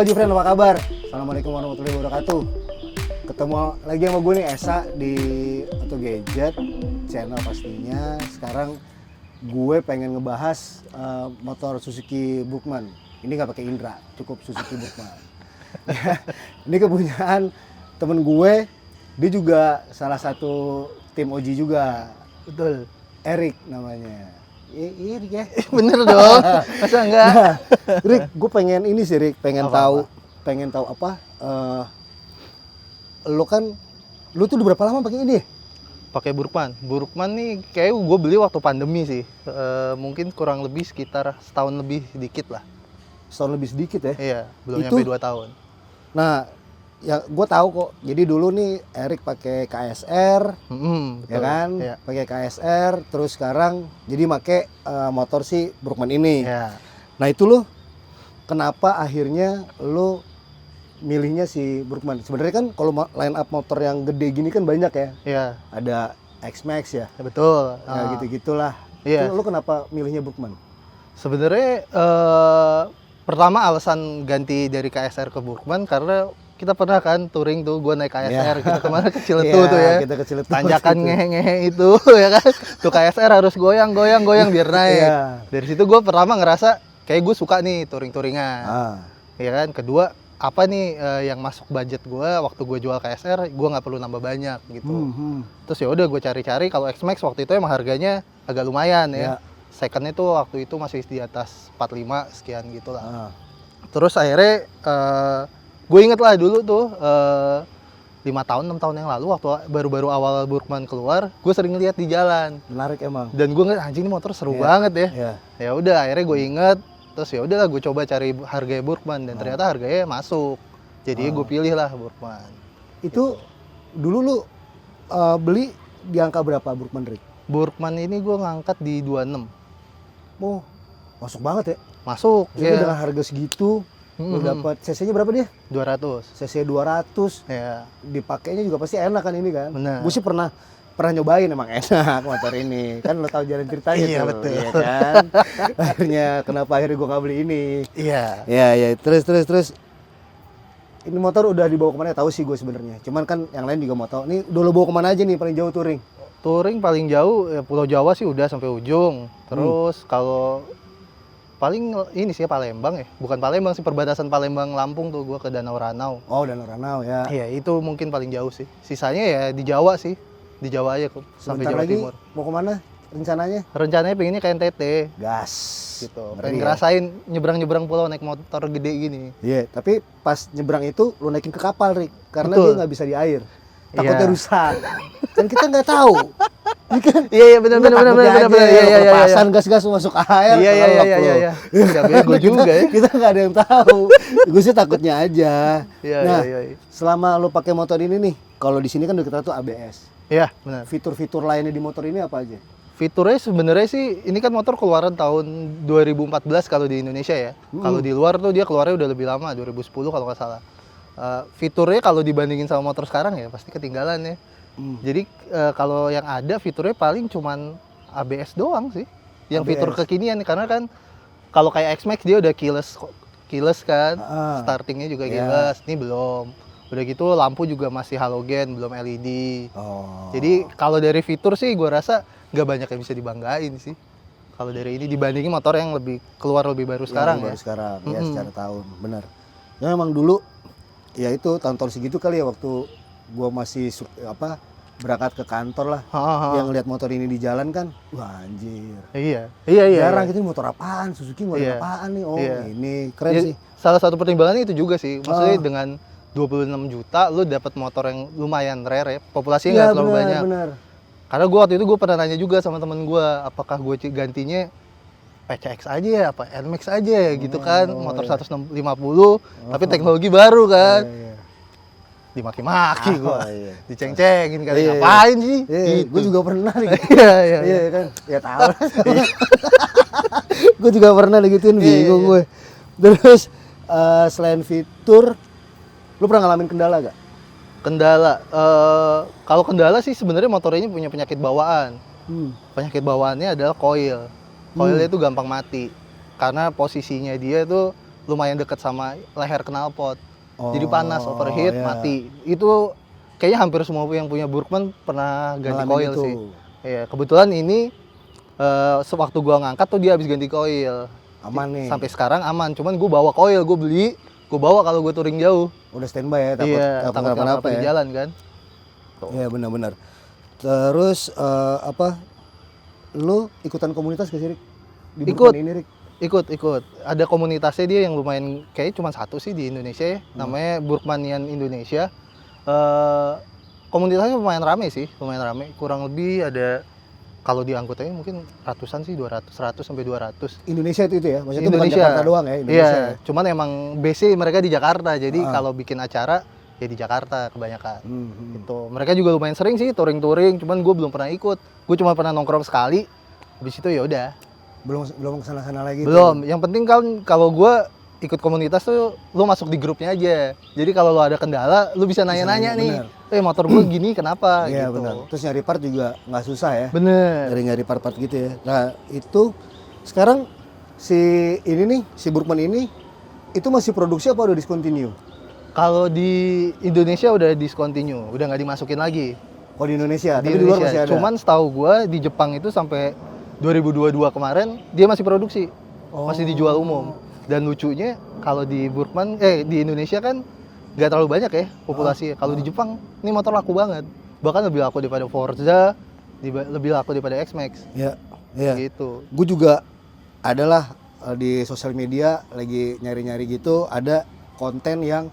Halo Jufren, apa kabar? Assalamualaikum warahmatullahi wabarakatuh. Ketemu lagi sama gue nih Esa di Auto Gadget channel pastinya. Sekarang gue pengen ngebahas motor Suzuki Burgman. Ini nggak pakai Indra, cukup Suzuki Burgman. Ini kepunyaan temen gue, dia juga salah satu tim Oji juga. Betul. Erik namanya. Iya Rik ya. Bener dong. Masa enggak? Nah, Rik, gue pengen ini sih Rik, pengen Apa-apa? tahu apa? Lu tuh udah berapa lama pakai ini? Pakai Burgman. Burgman nih kayak gue beli waktu pandemi sih. Mungkin kurang lebih sekitar setahun lebih sedikit lah. Setahun lebih sedikit ya. Iya, belum Itu- nyampe 2 tahun. Nah, ya gue tahu kok. Jadi dulu nih Erik pakai KSR, Betul. ya kan? Iya. Pakai KSR, terus sekarang jadi make motor si Burgman ini. Iya. Nah itu lo, kenapa akhirnya lo milihnya si Burgman? Sebenarnya kan kalau line up motor yang gede gini kan banyak ya. Iya, Ada X-Max ya, betul. ya gitu-gitulah. Iya. Itu lo kenapa milihnya Burgman? Sebenarnya pertama alasan ganti dari KSR ke Burgman karena kita pernah kan touring tuh, gue naik KSR, Iya. kita kemana ke Ciletu tuh ya. Kita ke Ciletu. Tanjakan gitu. ngehe-ngehe itu ya kan. Tuh KSR harus goyang biar naik. Iya. Dari situ gue pertama ngerasa kayak gue suka nih touring-touringan. Ah, Ya kan. Kedua, apa nih yang masuk budget gue waktu gue jual KSR, gue nggak perlu nambah banyak gitu. Terus ya udah gue cari-cari, kalau X-Max waktu itu emang harganya agak lumayan Iya. ya. Secondnya tuh waktu itu masih di atas 45 sekian gitu lah. ah. Terus akhirnya gue inget lah dulu tuh 5 tahun, 6 tahun yang lalu waktu baru-baru awal Burgman keluar, gue sering lihat di jalan. Menarik emang. Dan gue ngeliat anjing ini motor seru Iya. banget ya. Iya. Ya udah akhirnya gue inget, terus ya udahlah gue coba cari harganya Burgman dan ternyata harganya masuk. Jadi gue pilih lah Burgman. Itu dulu lu beli di angka berapa Burgman Rik? Burgman ini gue ngangkat di 26. Oh, masuk banget ya. Masuk Jadi ya dengan harga segitu, lu dapat CC-nya berapa dia? 200. CC 200. Ya, Dipakainya juga pasti enak kan ini kan? bener. Gue sih pernah nyobain, emang enak motor ini. Kan lo tahu jalan ceritanya Iya, tuh. betul. Iya kan? Kenapa akhirnya gue nggak beli ini? Iya. Ya, terus. Ini motor udah dibawa kemana? Tahu sih gue sebenarnya. Cuman kan yang lain juga mau tahu. Ini udah lo bawa kemana aja nih paling jauh touring? Touring paling jauh ya Pulau Jawa sih udah sampai ujung. Terus kalau paling ini sih Palembang ya. Bukan Palembang sih, perbatasan Palembang Lampung tuh gua ke Danau Ranau. Oh, Danau Ranau ya. Iya, itu mungkin paling jauh sih. Sisanya ya di Jawa sih. Di Jawa aja kok sampai Sebentar Jawa lagi Timur. mau kemana rencananya? Rencananya pengennya ke NTT Gas. gitu. Ngeri Pengen ya? ngerasain nyebrang-nyebrang pulau naik motor gede gini. Iya, tapi pas nyebrang itu lu naikin ke kapal, Rik. Karena Betul. dia nggak bisa di air. Takutnya Iya. rusak. Kan kita nggak tahu. Iya benar Lu takutnya aja, lepasan gas-gas masuk air. Iya. kelelep lu. Ya bego juga ya. Kita nggak ada yang tahu. Gue sih takutnya aja. Iya Nah, iya. selama lu pakai motor ini nih, kalau di sini kan kita tuh ABS. Iya, benar. Fitur-fitur lainnya di motor ini apa aja? Fiturnya sebenarnya sih ini kan motor keluaran tahun 2014 kalau di Indonesia ya. Kalau di luar tuh dia keluarnya udah lebih lama, 2010 kalau nggak salah. Fiturnya kalau dibandingin sama motor sekarang ya pasti ketinggalan ya. Jadi kalau yang ada fiturnya paling cuman ABS doang sih. Yang ABS. fitur kekinian karena kan kalau kayak X-Max dia udah keyless kan. Ah. Startingnya juga Iya. keyless, ini belum. Udah gitu lampu juga masih halogen, belum LED. Oh. Jadi kalau dari fitur sih gue rasa nggak banyak yang bisa dibanggain sih. Kalau dari ini dibandingin motor yang keluar lebih baru sekarang baru ya. sekarang ya secara tahun, benar. Ya memang dulu ya itu tahun-tahun segitu kali ya waktu gua masih berangkat ke kantor lah. Yang lihat motor ini di jalan kan, wah anjir. Iya. Jarang gitu, motor apaan? Suzuki motor Iya. apaan nih? Oh, Iya. ini keren Ya, sih. salah satu pertimbangannya itu juga sih. Maksudnya dengan 26 juta lu dapat motor yang lumayan rare ya. Populasinya nggak terlalu banyak. Benar. Karena waktu itu gue pernah nanya juga sama temen gue, apakah gue gantinya PCX aja ya, apa NMAX aja ya gitu kan, motor 150, tapi teknologi baru kan. Iya. Dimaki-maki gue, iya. diceng-cengin kan, Iya, iya. ngapain sih? Iya, Gitu. gue juga pernah nih. Iya. Iya kan, ya tahu. Gue juga pernah digituin, bingung gue. Terus selain fitur, lu pernah ngalamin kendala gak? Kendala, kalau kendala sih sebenarnya motor ini punya penyakit bawaan. Penyakit bawaannya adalah coil. Coilnya itu gampang mati karena posisinya dia tuh lumayan deket sama leher knalpot. Oh, Jadi panas, overheat, iya. mati. Itu kayaknya hampir semua yang punya Burkman pernah ganti Ngalamin coil itu. sih. Iya, kebetulan ini sewaktu gua ngangkat tuh dia habis ganti coil. Aman nih. Sampai sekarang aman, cuman gue bawa coil, gue beli, gue bawa kalau gue touring jauh. Udah standby ya, takut Iya, takut takut kenapa-napa kenapa-napa di ya. jalan kan. Iya benar-benar. Terus lu ikutan komunitas gak sih, Rik? Di Ikut. Burkman ini, Rik? Ikut. Ada komunitasnya dia yang lumayan, kayaknya cuma satu sih di Indonesia ya, namanya Burkmanian Indonesia. Komunitasnya lumayan rame sih, lumayan rame. Kurang lebih ada, kalau di anggotanya mungkin ratusan sih, 100 sampai 200. Indonesia itu ya? Maksudnya bukan Indonesia. Jakarta doang ya? Indonesia Iya, ya? cuman emang base mereka di Jakarta, jadi kalau bikin acara ya di Jakarta kebanyakan. Gitu. Mereka juga lumayan sering sih touring-touring, cuman gue belum pernah ikut. Gue cuma pernah nongkrong sekali. Habis itu ya udah. Belum kesana-sana lagi Belum. Yang penting kan kalau gue ikut komunitas tuh lu masuk di grupnya aja. Jadi kalau lu ada kendala, lu bisa nanya-nanya nih. Motor gue gini kenapa Iya gitu. benar. Terus nyari part juga nggak susah ya? Bener. Nyari part-part gitu ya. Nah itu sekarang si Burkman ini itu masih produksi apa udah discontinue? Kalau di Indonesia udah discontinue, udah nggak dimasukin lagi. Oh di Indonesia, Di tapi di luar Indonesia. masih ada. Cuman setahu gue di Jepang itu sampai 2022 kemarin dia masih produksi, masih dijual umum. Dan lucunya kalau di Burkman, di Indonesia kan nggak terlalu banyak ya populasi. Kalau di Jepang ini motor laku banget, bahkan lebih laku daripada Forza, lebih laku daripada X-Max. Iya, iya. Gitu. Gue juga adalah di sosial media lagi nyari-nyari gitu, ada konten yang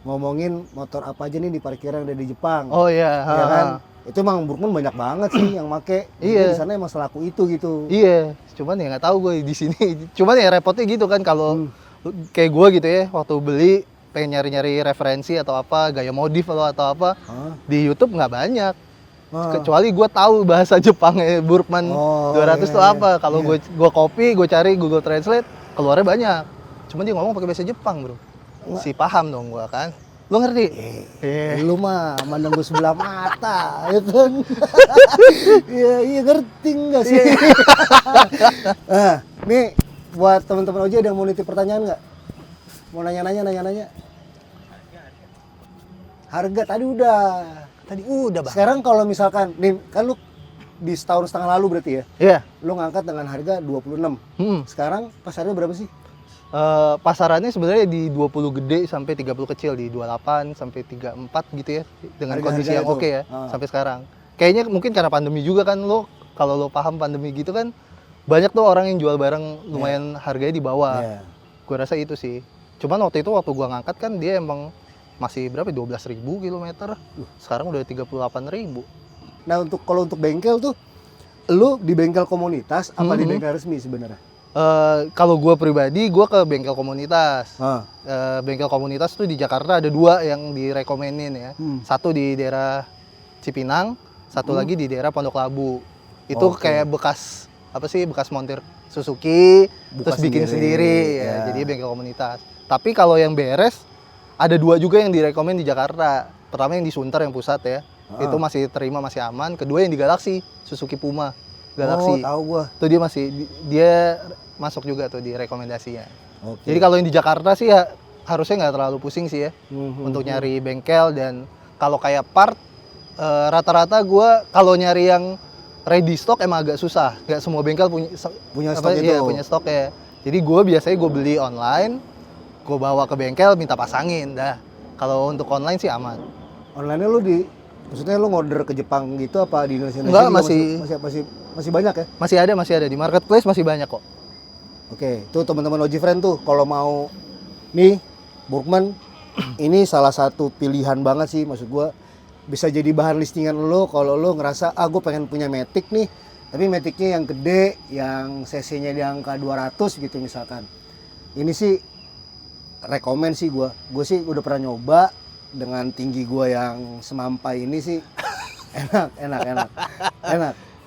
ngomongin motor apa aja nih di parkiran yang ada di Jepang. Oh iya. Ya kan? Itu emang Burkman banyak banget sih yang make. Iya. Di sana emang selaku itu gitu. Iya, cuman ya nggak tahu gue di sini. Cuman ya repotnya gitu kan kalau kayak gue gitu ya, waktu beli pengen nyari-nyari referensi atau apa, gaya modif atau apa, di YouTube nggak banyak. Kecuali gue tahu bahasa Jepangnya Burkman 200 tuh apa. Kalau gue copy, gue cari Google Translate, keluarnya banyak. Cuman dia ngomong pakai bahasa Jepang, bro. Si paham dong gue kan. Lo ngerti? Lu mah mandang gue sebelah mata, gitu kan? Iya ngerti nggak sih? Nah, nih buat teman-teman Oji ada yang mau nitip pertanyaan nggak? Mau nanya-nanya? Harga tadi udah. Bang. Sekarang kalau misalkan, nih kan lu di setahun setengah lalu berarti ya? Iya. Lu ngangkat dengan harga 26. Sekarang pasarnya berapa sih? Pasarannya sebenarnya di 20 gede sampai 30 kecil, di 28 sampai 34 gitu ya, dengan kondisi yang oke ya sampai sekarang. Kayaknya mungkin karena pandemi juga kan, kalau lo paham pandemi gitu kan, banyak tuh orang yang jual barang lumayan harganya di bawah. Gue rasa itu sih. Cuman waktu itu waktu gua ngangkat kan dia emang masih berapa? 12.000 kilometer. Sekarang udah 38.000. Nah kalau untuk bengkel tuh, lu di bengkel komunitas apa di bengkel resmi sebenarnya? Kalau gue pribadi, gue ke bengkel komunitas. Bengkel komunitas tuh di Jakarta ada 2 yang direkomenin ya. Satu di daerah Cipinang, satu lagi di daerah Pondok Labu. Itu kayak bekas montir Suzuki, terus bikin sendiri ya. Jadi bengkel komunitas. Tapi kalau yang beres, ada 2 juga yang direkomen di Jakarta. Pertama yang di Sunter yang pusat ya. Itu masih terima, masih aman. Kedua yang di Galaxy, Suzuki Puma. Galaxy. Tahu gua. Tuh dia masuk juga tuh di rekomendasinya. Jadi kalau yang di Jakarta sih ya harusnya nggak terlalu pusing sih ya untuk nyari bengkel. Dan kalau kayak part rata-rata gue kalau nyari yang ready stock emang agak susah. Nggak semua bengkel punya stok itu. Iya, punya stok ya. Jadi gue biasanya gue beli online, gue bawa ke bengkel minta pasangin dah. Kalau untuk online sih aman. Online-nya maksudnya lu ngorder ke Jepang gitu apa di Indonesia? Enggak, masih banyak ya? Masih ada di marketplace, masih banyak kok. Oke, tuh teman-teman Oji Friend tuh kalau mau nih Burkman ini salah satu pilihan banget sih, maksud gua bisa jadi bahan listingan lo kalau lo ngerasa gue pengen punya Matic nih, tapi Maticnya yang gede, yang cc-nya di angka 200 gitu misalkan. Ini sih rekomen sih gua sih udah pernah nyoba dengan tinggi gua yang semampai ini sih enak.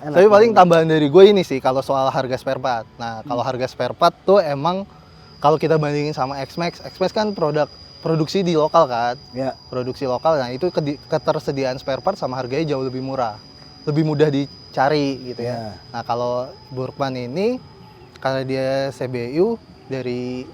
Tapi paling tambahan dari gue ini sih kalau soal harga spare part. Nah, kalau harga spare part tuh emang kalau kita bandingin sama X-Max kan produksi di lokal kan. Ya. Produksi lokal. Nah, itu ketersediaan spare part sama harganya jauh lebih murah. Lebih mudah dicari gitu ya. Nah, kalau Burkman ini karena dia CBU dari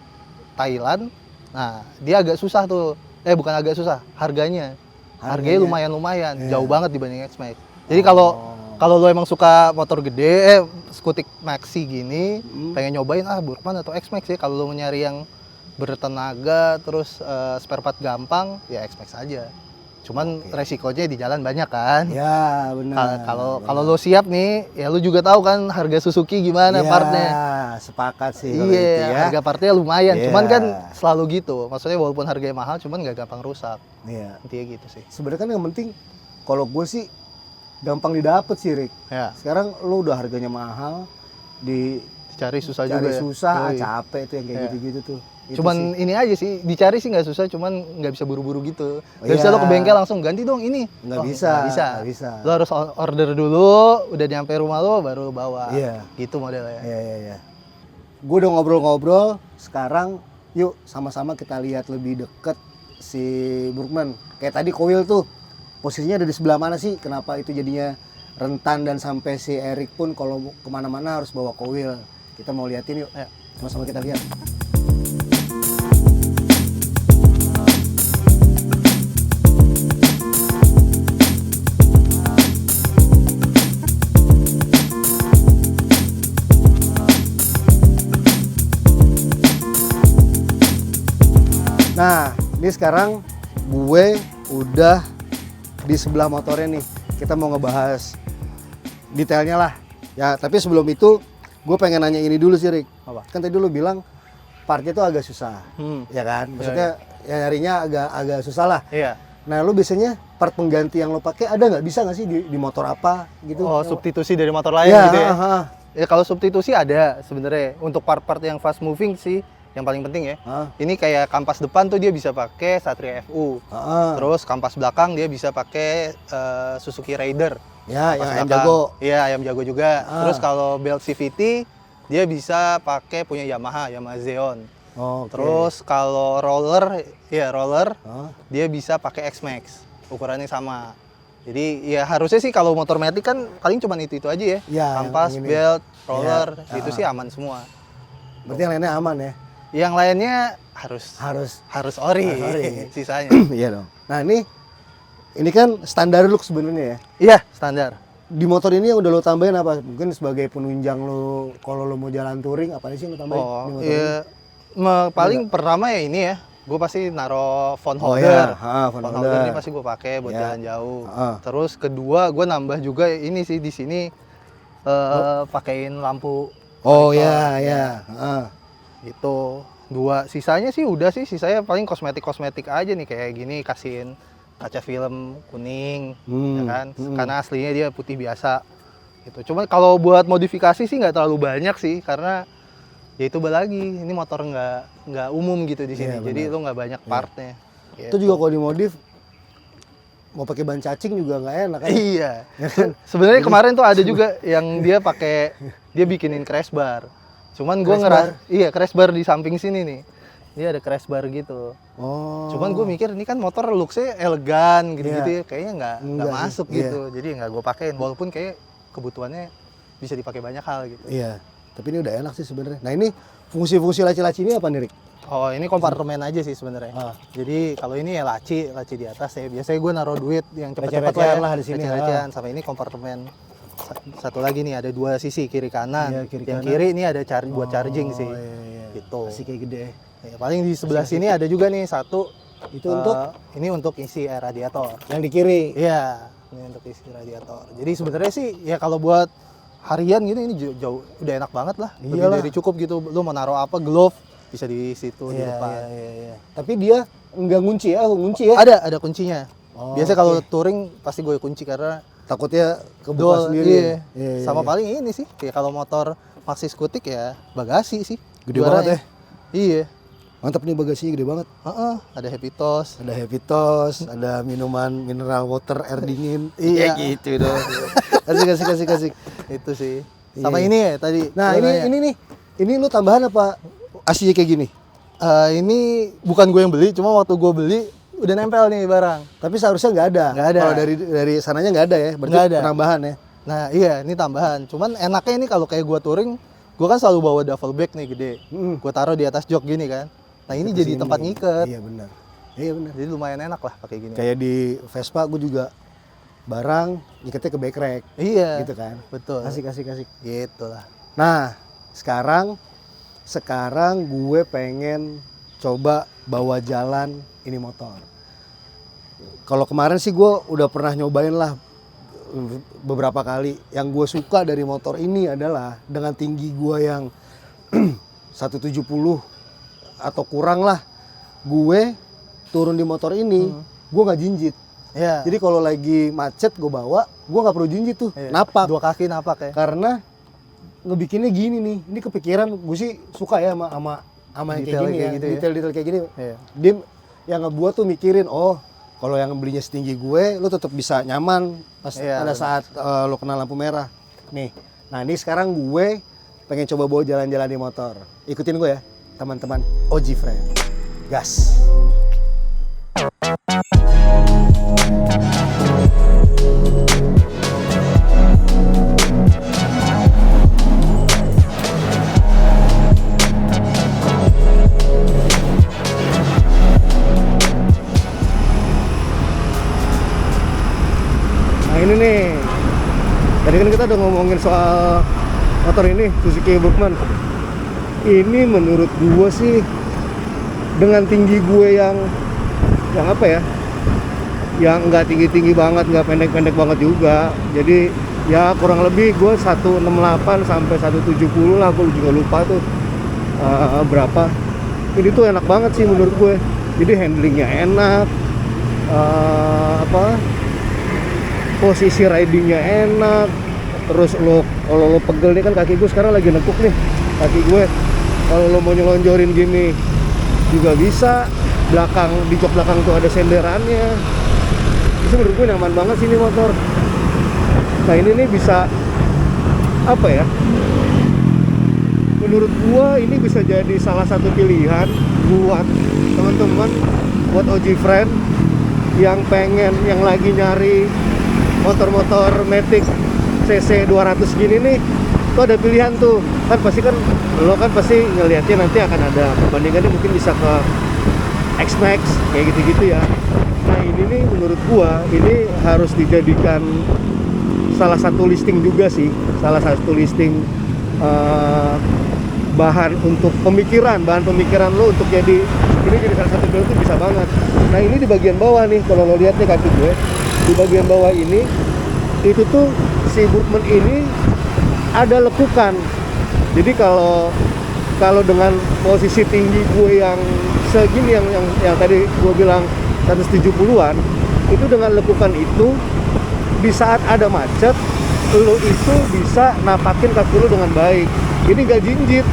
Thailand. Nah, dia agak susah tuh. Bukan agak susah, harganya. Harganya lumayan, jauh banget dibanding X-Max. Jadi kalau lo emang suka motor gede, skutik maxi gini, pengen nyobain Burkman atau X-Max ya. Kalau lo mau nyari yang bertenaga, terus spare part gampang, ya X-Max aja. Cuman resikonya di jalan banyak kan. Ya benar. Kalau lo siap nih, ya lo juga tahu kan harga Suzuki gimana partnya. Sepakat sih kalau Iya, itu ya. harga partnya lumayan. Iya. Cuman kan selalu gitu. Maksudnya walaupun harganya mahal, cuman nggak gampang rusak. Iya. Intinya gitu sih. Sebenarnya kan yang penting kalau gue sih gampang didapet sih, Rick. Ya. Sekarang lo udah harganya mahal, Dicari susah cari juga. Ya. susah, Yoi. capek tuh yang kayak Iya. gitu-gitu tuh. Itu Cuman sih. ini aja sih, dicari sih nggak susah, cuman nggak bisa buru-buru gitu. Nggak Iya. bisa lo ke bengkel langsung ganti dong ini. Nggak bisa, nggak bisa. Lo harus order dulu, udah nyampe rumah lo baru lo bawa. Iya. Gitu modelnya. Iya. Gue udah ngobrol-ngobrol, sekarang yuk sama-sama kita lihat lebih deket si Burkman. Kayak tadi koil tuh, posisinya ada di sebelah mana sih? Kenapa itu jadinya rentan dan sampai si Erik pun kalau kemana-mana harus bawa koil. Kita mau liatin yuk, Ya. sama-sama kita lihat. Nah, ini sekarang gue udah di sebelah motornya nih. Kita mau ngebahas detailnya lah. Ya, tapi sebelum itu gue pengen nanya ini dulu sih, Rick. Apa? Kan tadi lu bilang partnya tuh agak susah. Ya kan? Maksudnya ya nyarinya agak susah lah. Iya. Nah, lu biasanya part pengganti yang lo pakai ada nggak? Bisa nggak sih di motor apa gitu? Oh, substitusi dari motor lain Ya, gitu ya. aha. Ya kalau substitusi ada sebenarnya. Untuk part-part yang fast moving sih yang paling penting ya. Ini kayak kampas depan tuh dia bisa pakai Satria FU. Terus kampas belakang dia bisa pakai Suzuki Raider. Ya, Kampas yang ayam belakang. jago. Iya, ayam jago juga. Terus kalau belt CVT dia bisa pakai punya Yamaha Xeon. Oke. Terus kalau roller Ah. dia bisa pakai X-Max. Ukurannya sama. Jadi ya harusnya sih kalau motor matic kan paling cuma itu aja ya. Ya, Kampas, yang ini. belt, roller, Ya. itu sih aman semua. Berarti yang lainnya aman ya? Yang lainnya harus ori, Harus ori. sisanya. Iya dong. Nah, ini kan standar look sebenarnya ya. Iya, standar. Di motor ini yang udah lo tambahin apa? Mungkin sebagai penunjang lo kalau lo mau jalan touring apa sih yang lo tambahin di Oh, motor iya. Paling pertama ya ini ya. Gue pasti naro phone Oh, holder. iya. Phone Phone holder. holder ini pasti gue pakai buat Ya. jalan jauh. Terus Terus kedua gue nambah juga ini sih di sini pakein lampu. Oh monitor. ya. Gitu. Dua sisanya sih udah sih, sisanya paling kosmetik aja nih kayak gini, kasihin kaca film kuning ya kan, karena aslinya dia putih biasa gitu. Cuma kalau buat modifikasi sih nggak terlalu banyak sih, karena ya itu lagi ini motor nggak umum gitu di sini, Iya, jadi benar. lu nggak banyak partnya. Itu juga kalau dimodif mau pakai ban cacing juga nggak enak kan? Iya. Sebenarnya kemarin tuh ada juga yang dia bikinin crash bar. Cuman gue crash bar di samping sini nih. Dia ada crash bar gitu. Oh. Cuman gue mikir ini kan motor looks-nya elegan gitu-gitu Iya. ya. Kayaknya nggak Enggak sih, masuk iya. gitu. Jadi nggak gue pakein. Walaupun kayak kebutuhannya bisa dipakai banyak hal gitu. Iya. Tapi ini udah enak sih sebenarnya. Nah, ini fungsi-fungsi laci-laci ini apa nih, Rick? Oh, ini kompartemen aja sih sebenarnya. Jadi kalau ini ya laci di atas ya. Biasanya gue naruh duit yang cepet-cepet Receh-recehan lah, lah di sini, receh-recehan. Sama ini kompartemen. Satu lagi nih ada dua sisi kiri kanan. Iya, kiri yang kanan. kiri ini ada buat charging sih. Iya. Gitu. Masih kayak gede. Ya, paling di sebelah sini ada juga nih satu. Itu untuk ini untuk isi air radiator. yang di kiri. Iya, ini untuk isi radiator. Jadi sebenarnya sih ya kalau buat harian gitu ini jauh udah enak banget lah. Lebih Iyalah. dari cukup gitu. Lu mau naruh apa, glove bisa di situ di depan. Iya. Tapi dia nggak ngunci ya? Ngunci ya? Ada kuncinya. Oh, Biasanya kalau touring pasti gue kunci karena Takutnya kebuka sendiri. iya. Iya. Sama paling ini sih, kayak kalau motor Maxi Skutik ya bagasi sih. Gede banget ya? Iya. Mantap nih bagasinya gede banget. Ada Happy Toast. Ada Happy Toast, ada minuman mineral water air dingin. Iya. Ya gitu dong. kasih. Itu sih. Sama Iya. ini ya tadi. Nah, gua nanya. ini nih. Ini lu tambahan apa aslinya kayak gini? Ini bukan gue yang beli, cuma waktu gue beli udah nempel nih barang. Tapi seharusnya nggak ada. Nggak ada. Kalau dari sananya nggak ada ya. Berarti Nggak ada. penambahan ya. Nah iya ini tambahan. Cuman enaknya ini kalau kayak gue touring, gue kan selalu bawa duffel bag nih gede. Gue taruh di atas jok gini kan. Nah ini Ke jadi sini. tempat ngiket. Iya benar. Iya benar. Jadi lumayan enak lah pakai gini. Kayak di Vespa gue juga barang ngiketnya ke backrack Iya. gitu kan. Betul. Asik. Gitu lah. Nah, sekarang gue pengen coba bawa jalan ini motor. Kalau kemarin sih gue udah pernah nyobain lah beberapa kali. Yang gue suka dari motor ini adalah dengan tinggi gue yang 170 atau kurang lah, gue turun di motor ini, gue nggak jinjit. Iya. Jadi kalau lagi macet gue bawa, gue nggak perlu jinjit tuh, Iya. napak. 2 kaki napak ya. Karena ngebikinnya gini nih, ini kepikiran gue sih suka ya sama yang kayak Detail gini kayak ya, gitu ya. detail-detail kayak gini. Iya. Dia yang ngebuat tuh mikirin, oh kalau yang belinya setinggi gue, lo tetap bisa nyaman pas Iya, pada benar. saat lo kena lampu merah. Nih, nah ini sekarang gue pengen coba bawa jalan-jalan di motor. Ikutin gue ya, teman-teman. OG Friend, gas. Nah ini nih, tadi kan kita udah ngomongin soal motor ini, Suzuki Burgman. Ini menurut gue sih, dengan tinggi gue yang apa ya, yang nggak tinggi-tinggi banget, nggak pendek-pendek banget juga. Jadi ya kurang lebih gue 168 sampai 170 lah, gue juga lupa tuh berapa. Ini tuh enak banget sih menurut gue. Jadi handlingnya enak, posisi ridingnya enak. Terus kalau lo pegel nih kan, kaki gue sekarang lagi nekuk nih kaki gue. Kalau lo mau nyelonjorin gini juga bisa. Di jok belakang tuh ada senderannya. Itu menurut gue nyaman banget sih ini motor. Nah ini nih bisa apa ya, menurut gua ini bisa jadi salah satu pilihan buat teman-teman, buat OG Friend yang lagi nyari motor-motor Matic CC 200 gini nih. Itu ada pilihan tuh, kan lo pasti ngelihatnya nanti akan ada perbandingannya, mungkin bisa ke X-Max kayak gitu-gitu ya. Nah ini nih menurut gua ini harus dijadikan salah satu listing juga sih, salah satu listing bahan pemikiran lo untuk jadi salah satu pilihan tuh bisa banget. Nah ini di bagian bawah nih, kalau lo lihat nih kaki gue, di bagian bawah ini itu tuh si Burgman ini ada lekukan. Jadi kalau dengan posisi tinggi gue yang segini, yang tadi gue bilang 170-an, itu dengan lekukan itu di saat ada macet lo itu bisa napakin kaki lo dengan baik. Ini gak jinjit,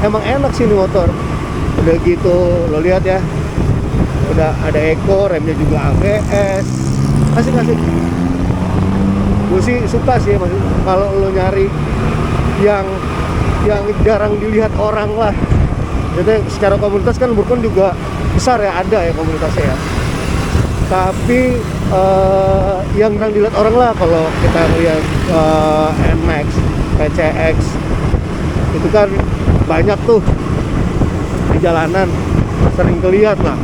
emang enak sih ini motor. Udah gitu lo lihat ya, udah ada eco, remnya juga ABS, asik. Gue sih suka sih, kalau lo nyari yang jarang dilihat orang lah. Jadi secara komunitas kan Burgman juga besar ya, ada ya komunitasnya ya. Tapi yang jarang dilihat orang lah, kalau kita lihat NMAX, PCX, itu kan banyak tuh di jalanan, sering kelihatan lah.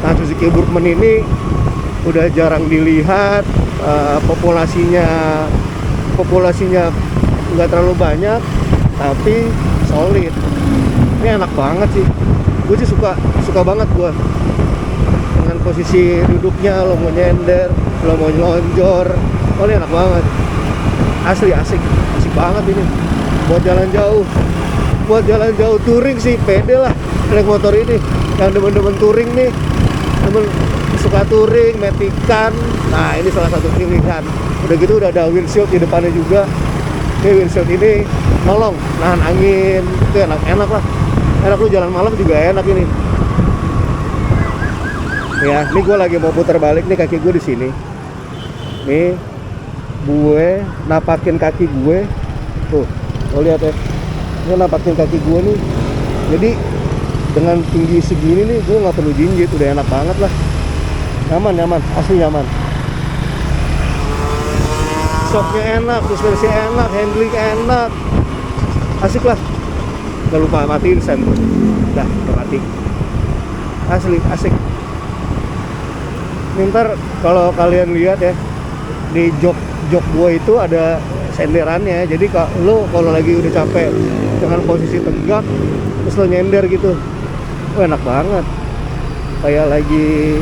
Nah Suzuki Burgman ini udah jarang dilihat, populasinya nggak terlalu banyak, tapi solid. Ini enak banget sih, gue sih suka banget gue dengan posisi duduknya. Lo mau nyender, lo mau nyelonjor, oh ini enak banget, asli asik banget ini buat jalan jauh touring sih, pede lah naik motor ini. Yang demen-demen touring nih, suka touring, metikan, nah ini salah satu pilihan. Udah gitu udah ada windshield di depannya juga. Ini windshield ini nolong nahan angin, itu enak lah. Enak, lu jalan malam juga enak ini. Ya, ini gue lagi mau putar balik nih, kaki gue di sini. Nih, gue napakin kaki gue. Tuh, lo lihat ya. Gue napakin kaki gue nih. Jadi dengan tinggi segini nih, gue nggak perlu jinjit, udah enak banget lah. Nyaman, asli nyaman. Shocknya enak, suspensi enak, handling enak, asik lah. Gak lupa matiin sen. Udah mati. Asli asik. Ini ntar kalau kalian lihat ya, di jok gua itu ada senderannya. Jadi lo kalau lagi udah capek dengan posisi tegak terus lo nyender gitu, wah enak banget, kayak lagi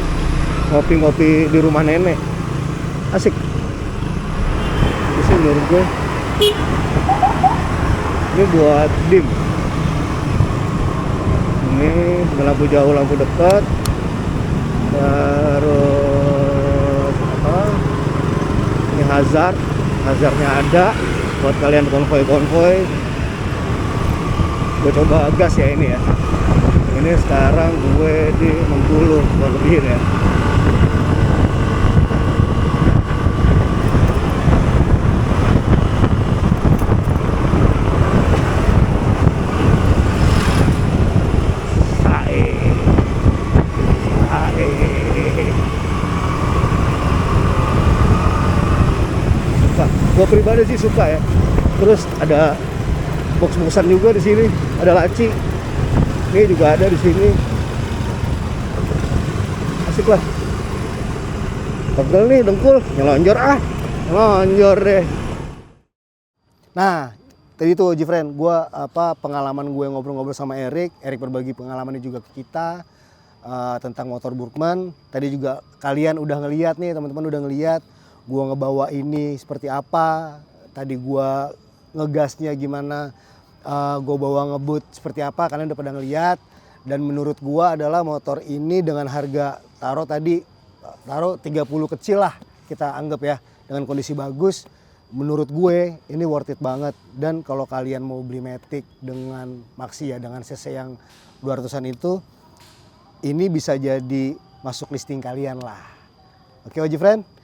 ngopi-ngopi di rumah nenek. Asik. Ini menurut gue ini buat dim. Ini lampu jauh, lampu dekat, terus apa, ini hazardnya ada buat kalian konvoy. Gue coba gas ya ini ya. Ini sekarang gue di 60 lebihin ya. Gue pribadi sih suka ya. Terus ada box-boxan juga di sini, ada laci. Ini juga ada di sini. Asik lah. Pegel nih dengkul, nyelonjor nyelonjor deh. Nah, tadi tuh Jifren, gue pengalaman gue ngobrol-ngobrol sama Erik berbagi pengalamannya juga ke kita tentang motor Burkman. Tadi juga kalian udah ngeliat nih, teman-teman udah ngeliat gue ngebawa ini seperti apa, tadi gue ngegasnya gimana, gue bawa ngebut seperti apa, kalian udah pada ngeliat. Dan menurut gue adalah motor ini dengan harga taruh 30 kecil lah kita anggap ya, dengan kondisi bagus, menurut gue ini worth it banget. Dan kalau kalian mau beli Matic dengan Maxi ya, dengan cc yang 200an itu, ini bisa jadi masuk listing kalian lah. Oke Oji Friend,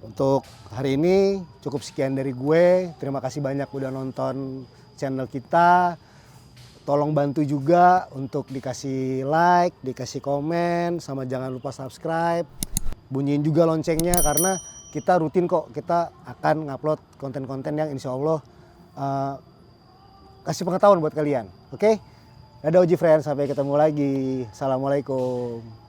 untuk hari ini cukup sekian dari gue. Terima kasih banyak udah nonton channel kita. Tolong bantu juga untuk dikasih like, dikasih komen, sama jangan lupa subscribe. Bunyiin juga loncengnya karena kita rutin kok, kita akan ngupload konten-konten yang insya Allah kasih pengetahuan buat kalian. Oke? Dadah Oji Friend, sampai ketemu lagi. Assalamualaikum.